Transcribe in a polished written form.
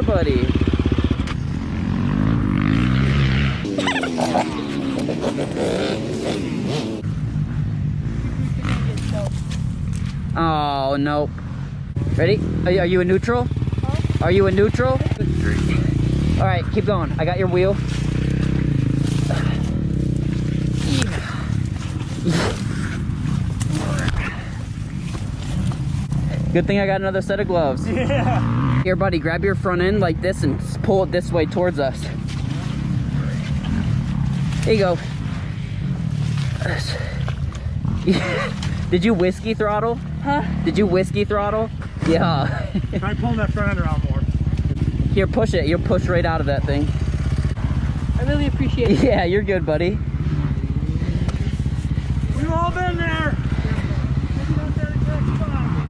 buddy. Oh, nope. Ready? Are you in neutral? Huh? Are you in neutral? All right, keep going. I got your wheel. Good thing I got another set of gloves. Yeah. Here, buddy, grab your front end like this and pull it this way towards us. There you go. Did you whiskey throttle? Huh? Did you whiskey throttle? Yeah. Try pulling that front end around more. Here, push it. You'll push right out of that thing. I really appreciate it. Yeah, you're good, buddy.